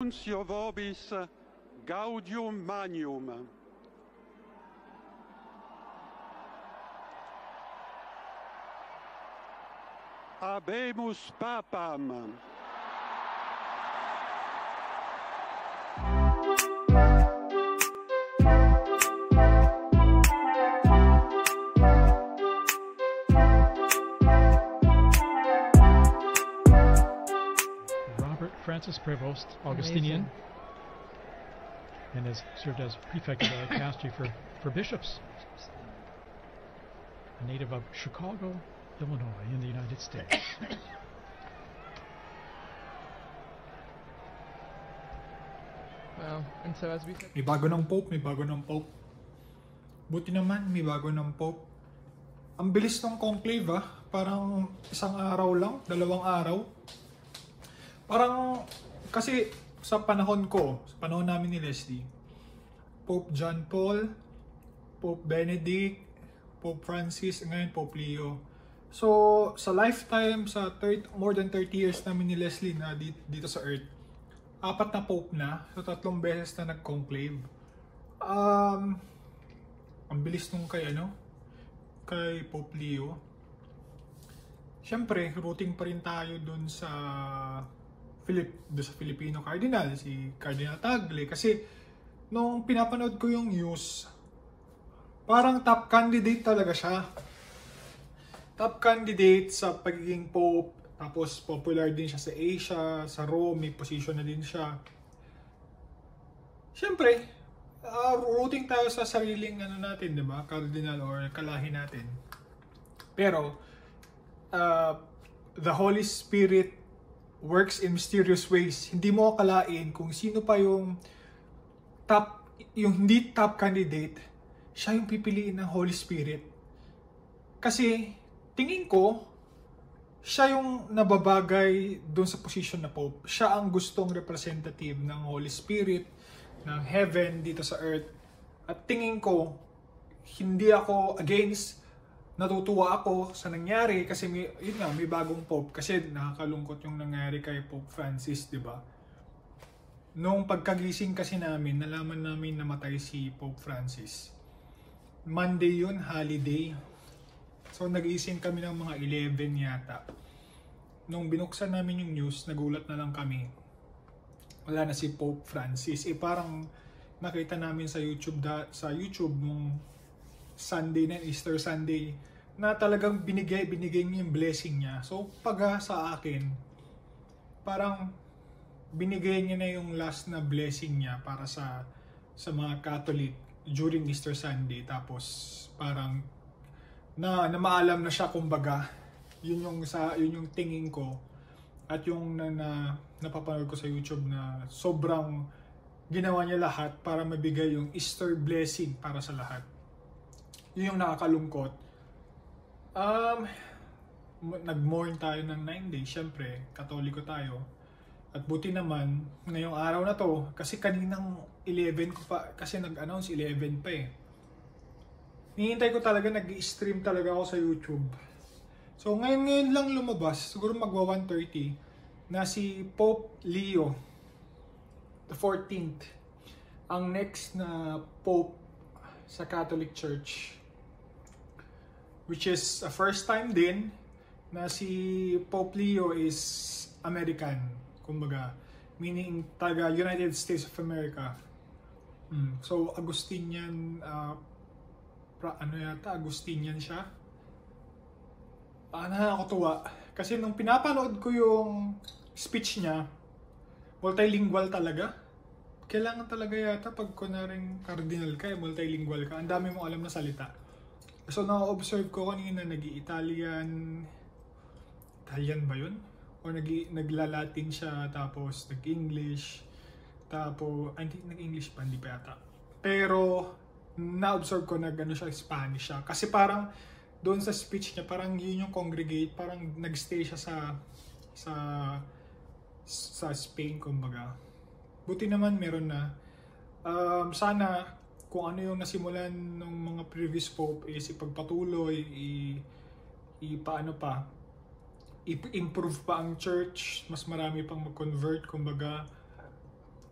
Nuncio vobis gaudium magnum. Habemus papam. Robert Francis Prevost, Augustinian, and has served as prefect of the dicastery for bishops. A native of Chicago, Illinois, in the United States. Well, and so as we said, May bago ng Pope, may bago ng Pope. Buti naman, may bago ng Pope. Ang bilis ng conclave parang isang araw lang, 2 araw. Parang, kasi sa panahon namin ni Leslie, Pope John Paul, Pope Benedict, Pope Francis, ngayon Pope Leo. So, sa lifetime, more than 30 years namin ni Leslie na dito sa Earth, 4 na Pope na, so 3 beses na nag-conclave. Ang bilis nung kay Pope Leo. Siyempre, rooting pa rin tayo dun sa Filipino Cardinal, si Cardinal Tagle. Kasi, nung pinapanood ko yung news, parang top candidate talaga siya. Top candidate sa pagiging Pope. Tapos, popular din siya sa Asia, sa Rome, may position na din siya. Siyempre, rooting tayo sa sariling natin, di ba? Cardinal or kalahi natin. Pero, the Holy Spirit works in mysterious ways. Hindi mo akalain kung sino pa yung hindi top candidate, siya yung pipiliin ng Holy Spirit. Kasi, tingin ko, siya yung nababagay doon sa position na Pope. Siya ang gustong representative ng Holy Spirit, ng Heaven dito sa Earth. At tingin ko, hindi ako against, natutuwa ako sa nangyari kasi may bagong Pope. Kasi nakakalungkot yung nangyari kay Pope Francis, di ba? Nung pagkagising kasi namin, nalaman namin namatay si Pope Francis. Monday yun, holiday. So nagising kami ng mga 11 yata. Nung binuksan namin yung news, nagulat na lang kami. Wala na si Pope Francis. Parang nakita namin sa YouTube nung Sunday na Easter Sunday na talagang binigay niya yung blessing niya. So sa akin, parang binigay niya na yung last na blessing niya para sa mga Catholic during Easter Sunday. Tapos parang na maalam na siya, kumbaga. Yun yung tingin ko at yung napapanood ko sa YouTube na sobrang ginawa niya lahat para mabigay yung Easter blessing para sa lahat. Yun yung nakakalungkot. Nag-mourn tayo ng 9 days, syempre, Katoliko tayo. At buti naman, ngayong araw na to, kasi kaninang 11 ko pa, kasi nag-announce 11 pa eh. Nihintay ko talaga, nag-stream talaga ako sa YouTube. So ngayon lang lumabas, siguro magwa 1:30, na si Pope Leo the 14th, ang next na Pope sa Catholic Church. Which is a first time din na si Pope Leo is American, kumbaga, meaning taga United States of America. So Augustinian, Augustinian siya. Nakakatuwa. Kasi nung pinapanood ko yung speech niya, multilingual talaga. Kailangan talaga yata pag kunaring cardinal ka, multilingual ka. Ang dami mong alam na salita. So na-observe ko kanina, Italian ba yun? O nagla-Latin siya, tapos nag-English, tapos, hindi nag-English pa, hindi pa yata. Pero, na-observe ko siya, Spanish siya. Kasi parang, doon sa speech niya, parang yun yung congregate, parang nagstay siya sa Spain, kumbaga. Buti naman meron na. Sana, kung ano yung nasimulan ng mga previous Pope is ipagpatuloy, i-improve pa ang church, mas marami pang mag-convert, kumbaga.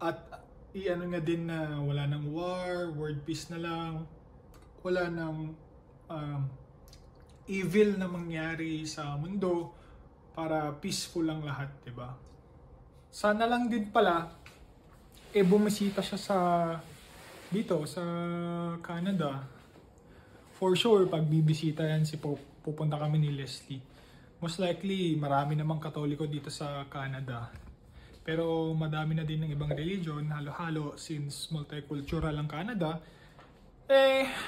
At iano nga din na wala nang war, world peace na lang, wala nang evil na mangyari sa mundo, para peaceful lang lahat, diba? Sana lang din pala bumisita siya dito sa Canada. For sure, pag bibisita yan si Pope, pupunta kami ni Leslie. Most likely, marami namang Katoliko dito sa Canada. Pero madami na din ng ibang religion, halo-halo, since multicultural ang Canada.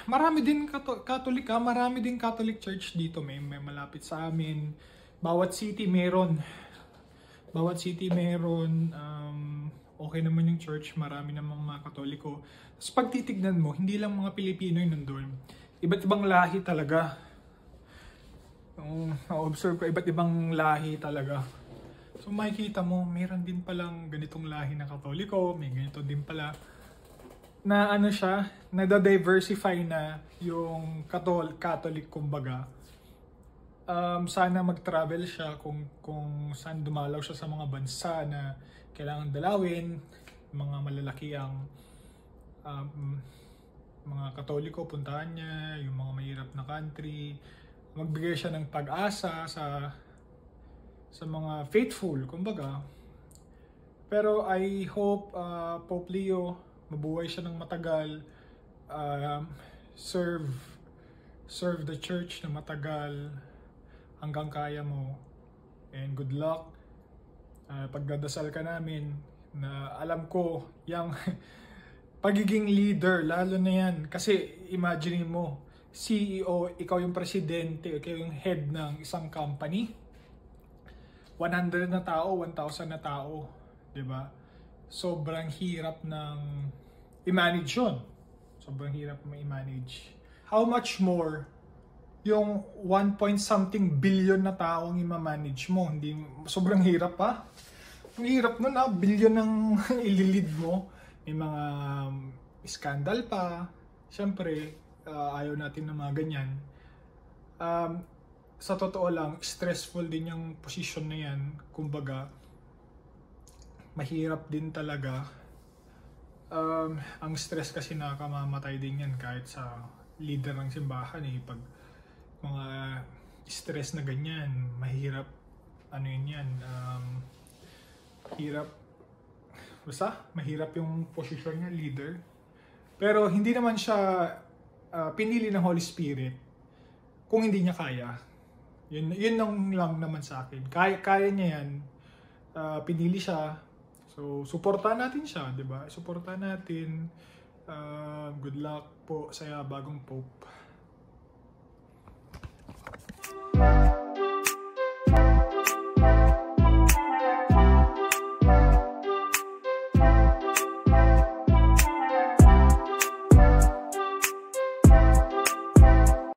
Marami din Katolika, marami din Catholic Church dito. May malapit sa amin. Bawat city meron. Okay naman yung church, marami namang mga Katoliko. Tapos pag titignan mo, hindi lang mga Pilipino yung nandun. Iba't ibang lahi talaga. Na-observe ko, iba't ibang lahi talaga. So makikita mo, mayroon din palang ganitong lahi na Katoliko, may ganito din pala. Na ano siya, nada-diversify na yung Catholic kumbaga. Sana mag-travel siya kung saan dumalaw siya sa mga bansa na kailangan dalawin, mga malalakiang mga Katoliko, puntahan niya, yung mga mahirap na country, magbigay siya ng pag-asa sa mga faithful, kumbaga. Pero I hope Pope Leo, mabuhay siya ng matagal, serve the church na matagal, hanggang kaya mo. And good luck. Pagdadasal ka namin na alam ko yung pagiging leader, lalo na yan. Kasi imagine mo, CEO, ikaw yung presidente, ikaw yung head ng isang company. 100 na tao, 1,000 na tao. Diba? Sobrang hirap ng i-manage yun. Sobrang hirap i-manage. How much more yung 1-point-something billion na taong i-manage mo? Hindi, sobrang hirap pa. Ang hirap nun, billion ng ililid mo. May mga scandal pa. Siyempre, ayaw natin ng mga ganyan. Sa totoo lang, stressful din yung position na yan. Kumbaga, mahirap din talaga. Ang stress kasi nakakamamatay din yan kahit sa leader ng simbahan. Pag mga stress na ganyan, mahirap, mahirap yung posisyon niya, leader. Pero hindi naman siya pinili ng Holy Spirit kung hindi niya kaya. Yun lang naman sa akin. Kaya niya yan. Pinili siya. So, suportahan natin siya, di ba? Suportahan natin. Good luck po sa bagong Pope.